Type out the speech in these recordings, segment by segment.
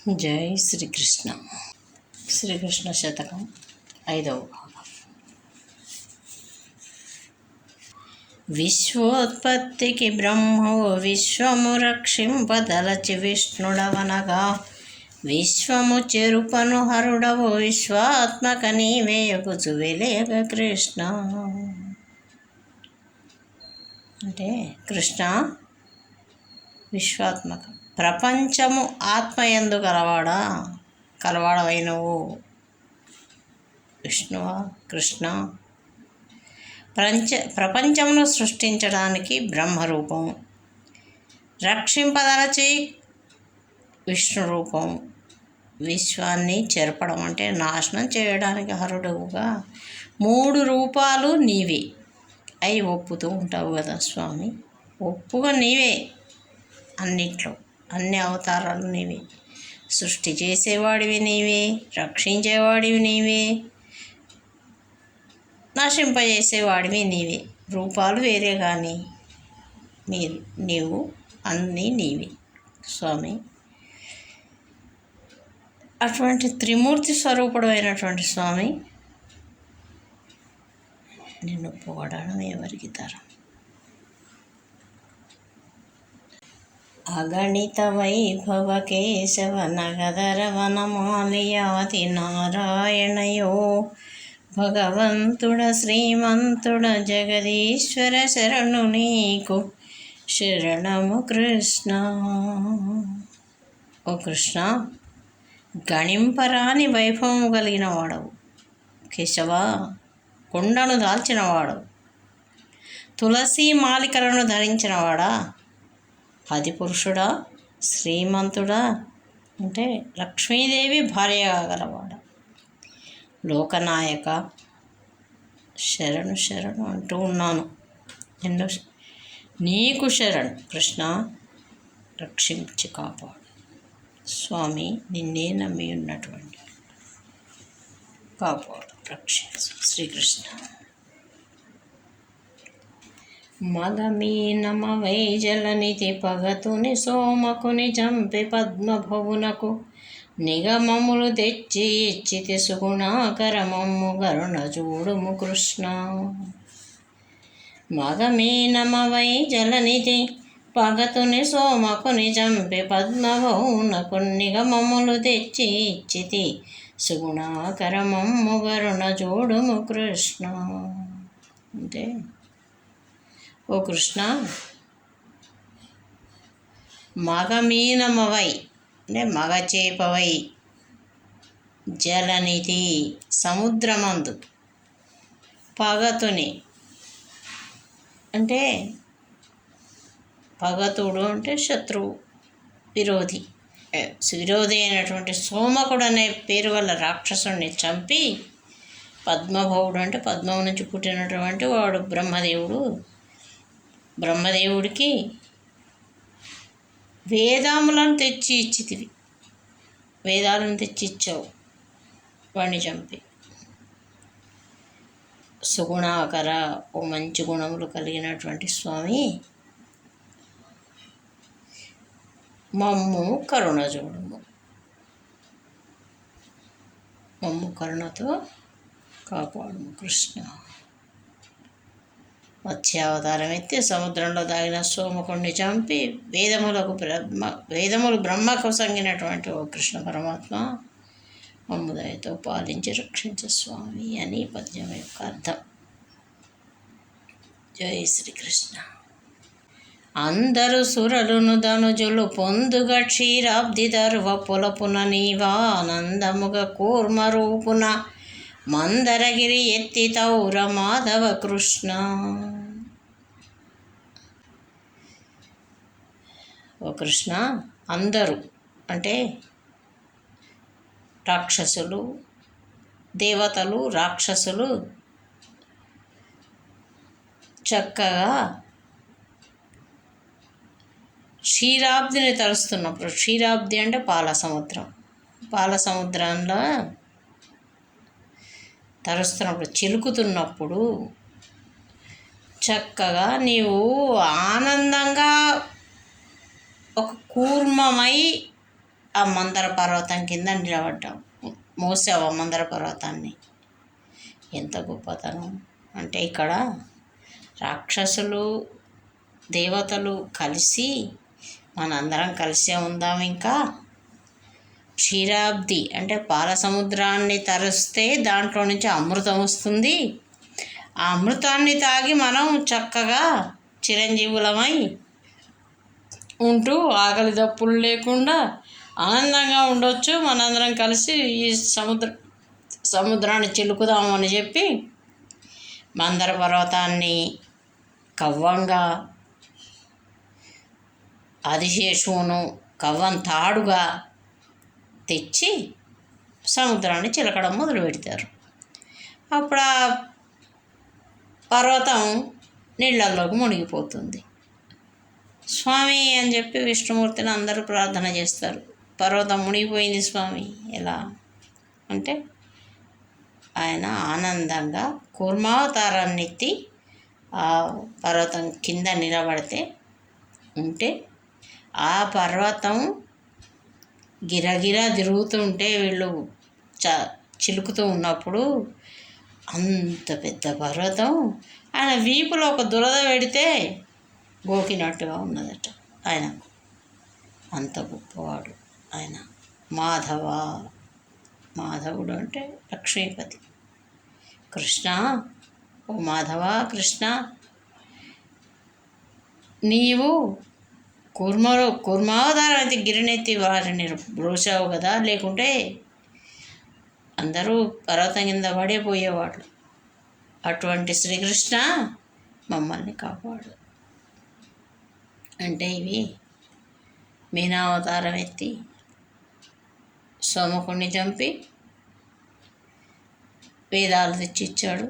జై శ్రీకృష్ణ. శ్రీకృష్ణ శతకం 5వ భాగం. విశ్వోత్పత్తికి బ్రహ్మవు విశ్వము రక్షింపదలచి విష్ణుడవనగా, విశ్వము చెరుపను హరుడవు విశ్వాత్మక నీవేయగుచు వెలేగ కృష్ణ. అంటే కృష్ణ విశ్వాత్మక, ప్రపంచము ఆత్మయందు కలవాడవైనవు విష్ణువా కృష్ణ. ప్రపంచమును సృష్టించడానికి బ్రహ్మరూపం, రక్షింపదలచి విష్ణు రూపం, విశ్వాన్ని చెరపడం అంటే నాశనం చేయడానికి హరుడుగా 3 రూపాలు నీవే అయి ఒప్పుతూ ఉంటావు కదా స్వామి. ఒప్పుగా నీవే అన్నిట్లో, అన్ని అవతారాలు నీవే. సృష్టి చేసేవాడివి నీవే, రక్షించేవాడివి నీవే, నశింపజేసేవాడివి నీవే. రూపాలు వేరే కానీ నీవు అన్నీ నీవే స్వామి. అటువంటి త్రిమూర్తి స్వరూపుడు అయినటువంటి స్వామి, నిన్ను పొగడడం ఎవరికి తరం. అగణిత వైభవ కేశవ నగధర వనమాలియాతి నారాయణయో భగవంతుడ శ్రీమంతుడ జగదీశ్వర శరణు నీకు శరణము కృష్ణ. ఓ కృష్ణ, గణింపరాని వైభవము కలిగిన వాడవు. కేశవ, కొండను దాల్చినవాడవు. తులసి మాలికలను ధరించినవాడా, ఆదిపురుషుడా, శ్రీమంతుడా, అంటే లక్ష్మీదేవి భార్య గలవాడ, లోకనాయక, శరణు శరణు అంటూ ఉన్నాను. నీకు శరణు కృష్ణ. రక్షించి కాపాడు స్వామి. నిన్నే నమ్మి ఉన్నటువంటి కాపాడు, రక్షించు శ్రీకృష్ణ. మగమీనమవై జలనిధి పగతుని సోమకుని చంపి పద్మభవునకు నిగమములు తెచ్చి ఇచ్చితి సుగుణాకరమమ్ము గరుణ చూడుము కృష్ణ. మగమీనమవై జలనిధి పగతుని సోమకుని చంపి పద్మభవునకు నిగమములు తెచ్చి ఇచ్చితి సుగుణాకరమమ్ము గరుణ చూడుము కృష్ణ. అంటే ఓ కృష్ణ, మగమీనమవై అంటే మగచేపవై, జలనిధి సముద్రమందు, పగతుని అంటే పగతుడు అంటే శత్రువు, విరోధి అయినటువంటి సోమకుడు అనే పేరు వల్ల రాక్షసుడిని చంపి, పద్మభవుడు అంటే పద్మం నుంచి పుట్టినటువంటి వాడు బ్రహ్మదేవుడికి వేదాములను తెచ్చి ఇచ్చితివి. వేదాలను తెచ్చి ఇచ్చావు వాడిని చంపి. సుగుణాకర, ఓ మంచి గుణములు కలిగినటువంటి స్వామి, మమ్ము కరుణ చూడము. మమ్ము కరుణతో కాపాడుము కృష్ణ. మత్స్యావతారం ఎత్తి సముద్రంలో దాగిన సోమకుణ్ణి చంపి వేదములు బ్రహ్మకు సంగినటువంటి ఓ కృష్ణ పరమాత్మ, మమ్ము దయతో పాలించి రక్షించు స్వామి అని పద్యం యొక్క అర్థం. జై శ్రీకృష్ణ. అందరు సురలును ధనుజులు పొందుగ క్షీరాబ్ది దర్వ పులపున నీవానందముగ కూర్మ రూపున మందరగిరి ఎత్తి తౌర మాధవ కృష్ణ. ఓ కృష్ణ, అందరూ అంటే రాక్షసులు, దేవతలు, రాక్షసులు చక్కగా క్షీరాబ్దిని తరుస్తున్నప్పుడు, క్షీరాబ్ది అంటే పాల సముద్రంలో తరుస్తున్నప్పుడు, చిలుకుతున్నప్పుడు చక్కగా నీవు ఆనందంగా ఒక కూర్మమై ఆ మందర పర్వతం కింద నిలబడ్డాం, మోసావు ఆ మందర పర్వతాన్ని. ఎంత గొప్పతనం అంటే ఇక్కడ రాక్షసులు దేవతలు కలిసి మనందరం కలిసే ఉందాం. ఇంకా క్షీరాబ్ది అంటే పాల సముద్రాన్ని తరిస్తే దాంట్లో నుంచి అమృతం వస్తుంది. ఆ అమృతాన్ని తాగి మనం చక్కగా చిరంజీవులమై ఉంటూ ఆకలి దప్పులు లేకుండా ఆనందంగా ఉండొచ్చు. మనందరం కలిసి ఈ సముద్రాన్ని చిలుకుదాము అని చెప్పి మందర పర్వతాన్ని కవ్వంగా, ఆదిశేషువును కవ్వం తాడుగా తెచ్చి సముద్రాన్ని చిలకడం మొదలు పెడతారు. అప్పుడు ఆ పర్వతం నీళ్ళల్లోకి మునిగిపోతుంది. స్వామి అని చెప్పి విష్ణుమూర్తిని అందరూ ప్రార్థన చేస్తారు. పర్వతం మునిగిపోయింది స్వామి ఎలా అంటే ఆయన ఆనందంగా కూర్మావతారాన్ని ఎత్తి ఆ పర్వతం కింద నిలబడితే ఉంటే ఆ పర్వతం గిరగిరా తిరుగుతుంటే వీళ్ళు చిలుకుతూ ఉన్నప్పుడు అంత పెద్ద పర్వతం ఆయన వీపులో ఒక దురద పెడితే గోకినట్టుగా ఉన్నదట ఆయనకు. అంత గొప్పవాడు ఆయన. మాధవుడు అంటే లక్ష్మీపతి. కృష్ణ, ఓ మాధవ కృష్ణ, నీవు కూర్మావతారం అయితే గిరినెత్తి వారిని బ్రోసావు కదా, లేకుంటే అందరూ పర్వతం కింద పడిపోయేవాళ్ళు. అటువంటి శ్రీకృష్ణ మమ్మల్ని కాపాడు అంటే ఇవి మీనావతారం ఎత్తి సోమకుణ్ణి చంపి వేదాలు తెచ్చిచ్చాడు.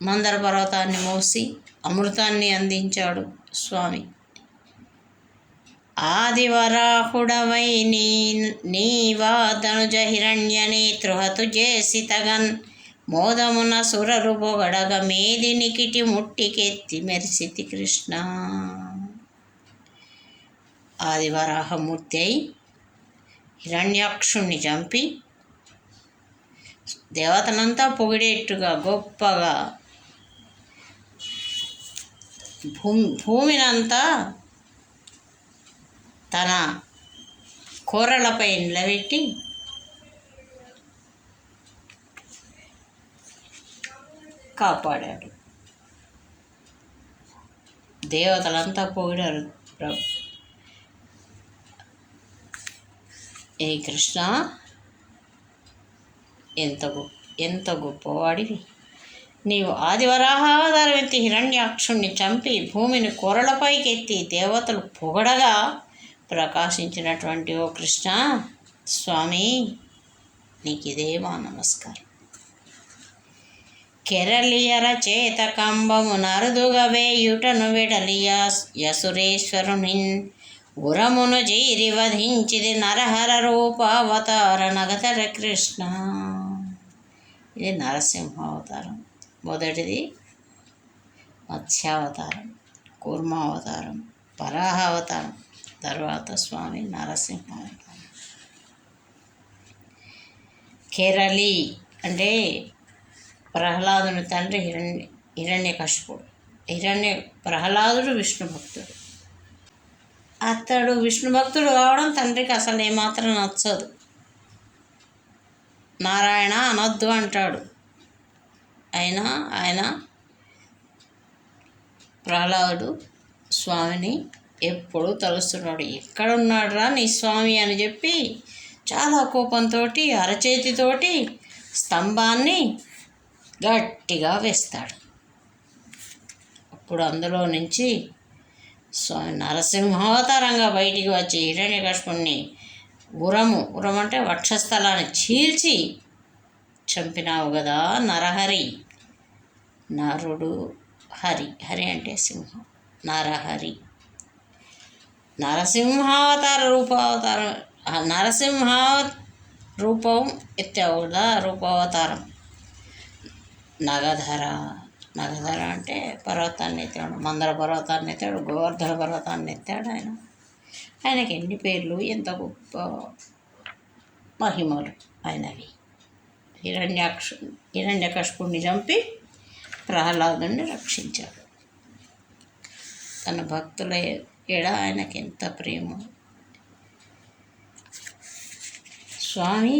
మందర పర్వతాన్ని మోసి అమృతాన్ని అందించాడు స్వామి. ఆదివరాహుడవై నీవాదనుజ హిరణ్య నేతృహతు చేసి తగన్ మోదమున సురరు పొగడగ మేదినికిటి ముట్టికెత్తి మెరిసితి కృష్ణ. ఆదివరాహమూర్తి అయి హిరణ్యాక్షుణ్ణి చంపి దేవతనంతా పొగిడేట్టుగా గొప్పగా భూమినంతా తన కూరలపై నిలబెట్టి కాపాడాడు. దేవతలంతా పొగిడారు, ఏ కృష్ణ ఎంత గొప్పవాడివి నీవు. ఆదివరాహావతారం ఎత్తి హిరణ్యాక్షుణ్ణి చంపి భూమిని కూరలపైకెత్తి దేవతలు పొగడగా ప్రకాశించినటువంటి ఓ కృష్ణ స్వామి, నీకు ఇదే మా నమస్కారం. కెరలియర చేత కంబము నరుదుగవేయుటను వెడలియ యసురేశ్వరుని ఉరమును జీరి వధించిది నరహర రూపావతార నగతర కృష్ణ. ఇది నరసింహావతారం. మొదటిది మత్స్యావతారం, కూర్మావతారం, వరాహావతారం, తర్వాత స్వామి నరసింహావతారం. కేరళి అంటే ప్రహ్లాదుని తండ్రి హిరణ్యకశిపుడు. ప్రహ్లాదుడు విష్ణు భక్తుడు. అతడు విష్ణు భక్తుడు కావడం తండ్రికి అసలు ఏమాత్రం నచ్చదు. నారాయణ అనొద్దు అంటాడు. అయినా ఆయన ప్రహ్లాదుడు స్వామిని ఎప్పుడూ తలుస్తున్నాడు. ఎక్కడున్నాడురా నీ స్వామి అని చెప్పి చాలా కోపంతో అరచేతితోటి స్తంభాన్ని గట్టిగా వేస్తాడు. అప్పుడు అందులో నుంచి స్వామి నరసింహావతారంగా బయటికి వచ్చి హిరణ్యకశిపుణ్ణి ఉరం అంటే వక్షస్థలాన్ని చీల్చి చంపినావు కదా నరహరి. నరుడు హరి అంటే సింహం, నరహరి. నరసింహావతార నరసింహ రూపం ఎత్తావు కదా రూపావతారం. నగధర అంటే పర్వతాన్ని ఎత్తాడు, మందర పర్వతాన్ని ఎత్తాడు, గోవర్ధన పర్వతాన్ని ఎత్తాడు. ఆయనకి ఎన్ని పేర్లు, ఎంత గొప్ప మహిమలు ఆయనవి. హిరణ్యకశిపుణ్ణి చంపి ప్రహ్లాదుని రక్షించాడు. తన భక్తుల ఎడ ఆయనకి ఎంత ప్రేమ. స్వామి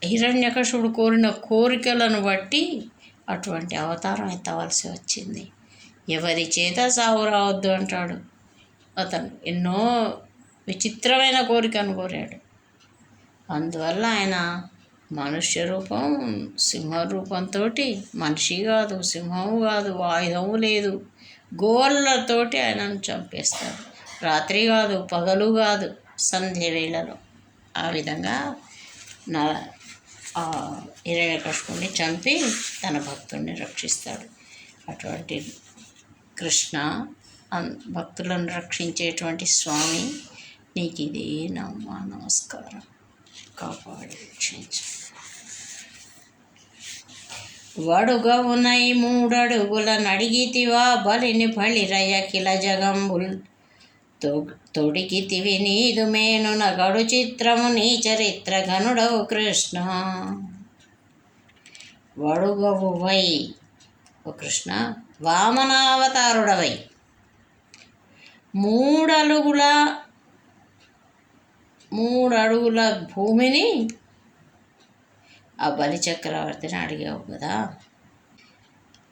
హిరణ్యకశిపుడు కోరిన కోరికలను బట్టి అటువంటి అవతారం ఎత్తవలసి వచ్చింది. ఎవరి చేత సావు రావద్దు అంటాడు. అతను ఎన్నో విచిత్రమైన కోరికను కోరాడు. అందువల్ల ఆయన మనుష్య రూపం, సింహ రూపంతో, మనిషి కాదు, సింహము కాదు, ఆయుధము లేదు, గోళ్ళతోటి ఆయనను చంపేస్తాడు. రాత్రి కాదు, పగలు కాదు, సంధ్య వేళలో ఆ విధంగా హిరణ్యకశిపుణ్ణి చంపి తన భక్తుడిని రక్షిస్తాడు. అటువంటి కృష్ణ భక్తులను రక్షించేటువంటి స్వామి, నీకు ఇదే నమస్కారం. కాపాడి రక్షించు. వడుగవునై 3 అడుగుల నడిగితివా బలిని బలిరయ కిల జగంబుల్ తొడిగితివి నీదు మేనున గడు చిత్రము నీ చరిత్ర గనుడవు కృష్ణ. వడుగవువై ఓ కృష్ణ, వామనావతారుడవై 3 అడుగుల భూమిని ఆ బలి చక్రవర్తిని అడిగావు కదా.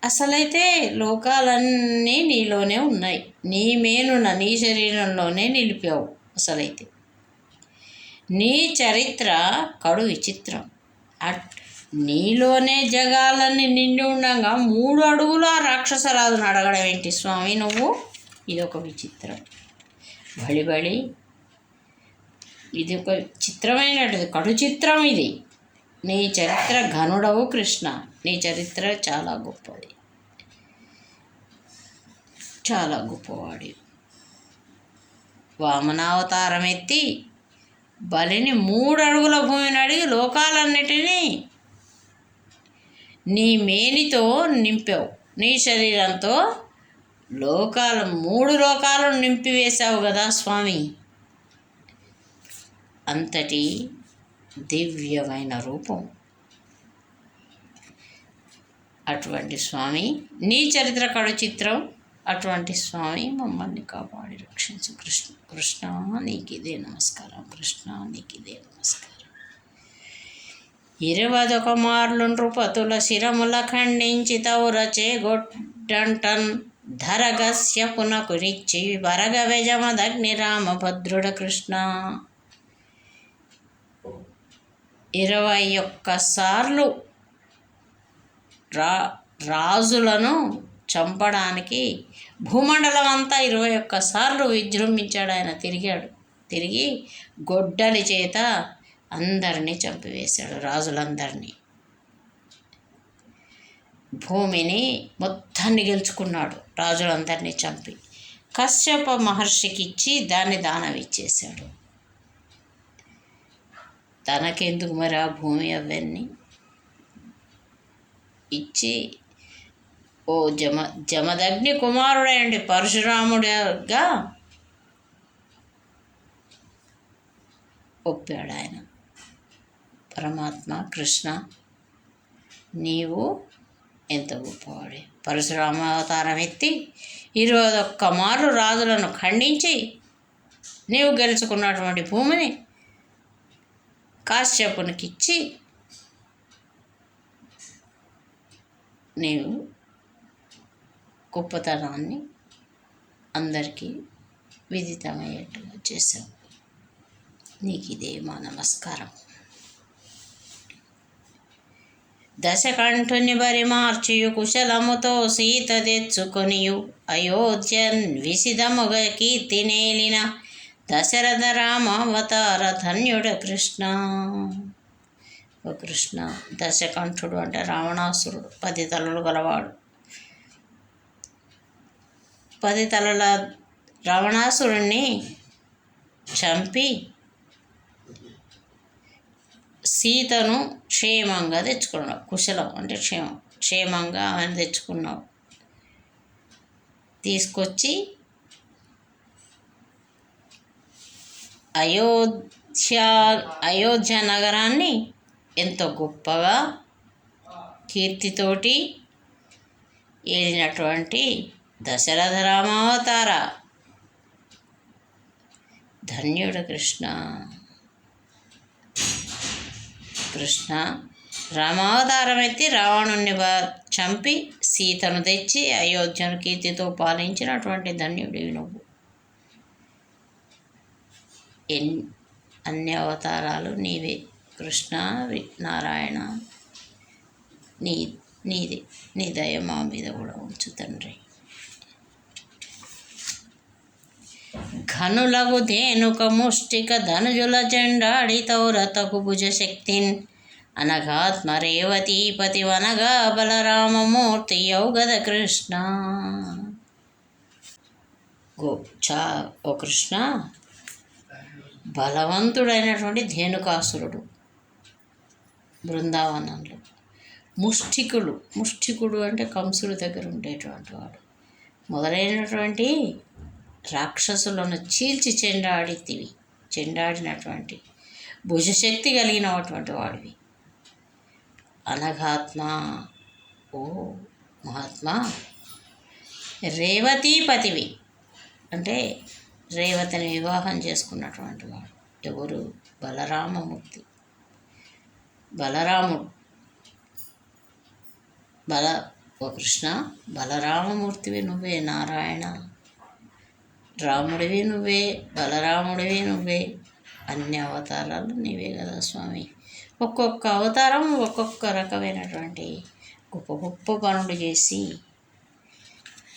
అసలైతే లోకాలన్నీ నీలోనే ఉన్నాయి. నీ మేనున, నీ శరీరంలోనే నిలిపావు. అసలైతే నీ చరిత్ర కడు విచిత్రం. నీలోనే జగాలన్నీ నిండి ఉండగా 3 అడుగుల రాక్షసరాజును అడగడం ఏంటి స్వామి నువ్వు? ఇది ఒక విచిత్రం. బడి ఇది ఒక చిత్రమైనది, కడు చిత్రం ఇది. నీ చరిత్ర ఘనుడవు కృష్ణ. నీ చరిత్ర చాలా గొప్పది, చాలా గొప్పవాడి. వామనావతారం ఎత్తి బలిని 3 అడుగుల భూమిని అడిగి లోకాలన్నిటినీ నీ మేనితో నింపావు. నీ శరీరంతో 3 లోకాలను నింపివేశావు కదా స్వామి. అంతటి దివ్యమైన రూపం. అటువంటి స్వామి, నీ చరిత్ర కడు చిత్రం. అటువంటి స్వామి మమ్మల్ని కాపాడి రక్షించు కృష్ణ. కృష్ణ నీకు ఇదే నమస్కారం. కృష్ణ నీకు ఇదే నమస్కారం. 21 మార్లు నృపతుల శిరముల ఖండించి తౌరచే గొడ్డంటన్ ధరగస్య పునకురిచ్చి వరగ వెజమదగ్ని రామభద్రుడ కృష్ణ. 21 సార్లు రాజులను చంపడానికి భూమండలం అంతా 21 సార్లు విజృంభించాడు ఆయన. తిరిగి గొడ్డలి చేత అందరినీ చంపివేశాడు, రాజులందరినీ. భూమిని మొత్తాన్ని గెలుచుకున్నాడు, రాజులందరినీ చంపి. కశ్యప మహర్షికి ఇచ్చి దాన్ని దానం ఇచ్చేశాడు. తనకెందుకు మరి ఆ భూమి అవన్నీ ఇచ్చి, ఓ జమదగ్ని కుమారుడైన పరశురాముడిగా ఒప్పాడు ఆయన. పరమాత్మ కృష్ణ నీవు ఎంత గొప్పవాడే. పరశురామ అవతారం ఎత్తి 21 మార్లు రాజులను ఖండించి నీవు గెలుచుకున్నటువంటి భూమిని కాశ్యపునికి ఇచ్చి నీవు గొప్పతనాన్ని అందరికీ విదితమయ్యేట్టుగా చేశావు. నీకు ఇదే మా నమస్కారం. దశకంఠుని బరి మార్చియు కుశలముతో సీత తెచ్చుకొనియు అయోధ్యన్ విసిదముగ కీర్తినేలిన దశరథ రామావతార ధన్యుడ కృష్ణ. ఓ కృష్ణ, దశకంఠుడు అంటే రావణాసురుడు, 10 తలలు గలవాడు. 10 తలల రావణాసురుణ్ణి చంపి సీతను క్షేమంగా తెచ్చుకున్నావు. కుశలం అంటే క్షేమంగా ఆమెను తెచ్చుకున్నావు. తీసుకొచ్చి అయోధ్య నగరాన్ని ఎంతో గొప్పగా కీర్తితోటి ఏలినటువంటి దశరథ రామావతార ధన్యుడు కృష్ణ. కృష్ణ రామావతారం ఎత్తి రావణుణ్ణి చంపి సీతను తెచ్చి అయోధ్యను కీర్తితో పాలించినటువంటి ధన్యుడివి నువ్వు. అన్ని అవతారాలు నీవే కృష్ణ నారాయణ. నీది నీ దయ మా మీద కూడా ఉంచు తండ్రి. ఘనులగు ధేనుక ముష్టిక ధనుజుల జెండాడితౌ రతకు భుజశక్తిన్ అనగాత్మ రేవతీపతి వనగా బలరామమూర్తి యౌగద కృష్ణ. ఓ కృష్ణ, బలవంతుడైనటువంటి ధేనుకాసురుడు బృందావనంలో ముష్టికుడు అంటే కంసుడి దగ్గర ఉండేటువంటి వాడు మొదలైనటువంటి రాక్షసులను చీల్చి చెండాడినటువంటి భుజశక్తి కలిగినటువంటి వాడివి. అనఘాత్మ, ఓ మహాత్మా, రేవతీపతివి అంటే రేవతిని వివాహం చేసుకున్నటువంటి వాడు ఎవరు? బలరామమూర్తి. బలరాముడు ఓ కృష్ణ, బలరామమూర్తివి నువ్వే నారాయణ. రాముడివి నువ్వే, బలరాముడివి నువ్వే, అన్ని అవతారాలు నీవే కదా స్వామి. ఒక్కొక్క అవతారం ఒక్కొక్క రకమైనటువంటి గొప్ప గొప్ప పనులు చేసి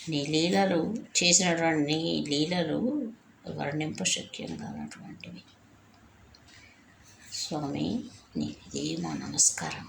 నీ లీలలు చేసినటువంటి నీ లీలలు వర్ణింపశక్యం కానటువంటివి స్వామి. నీకు ఇదే మా నమస్కారం.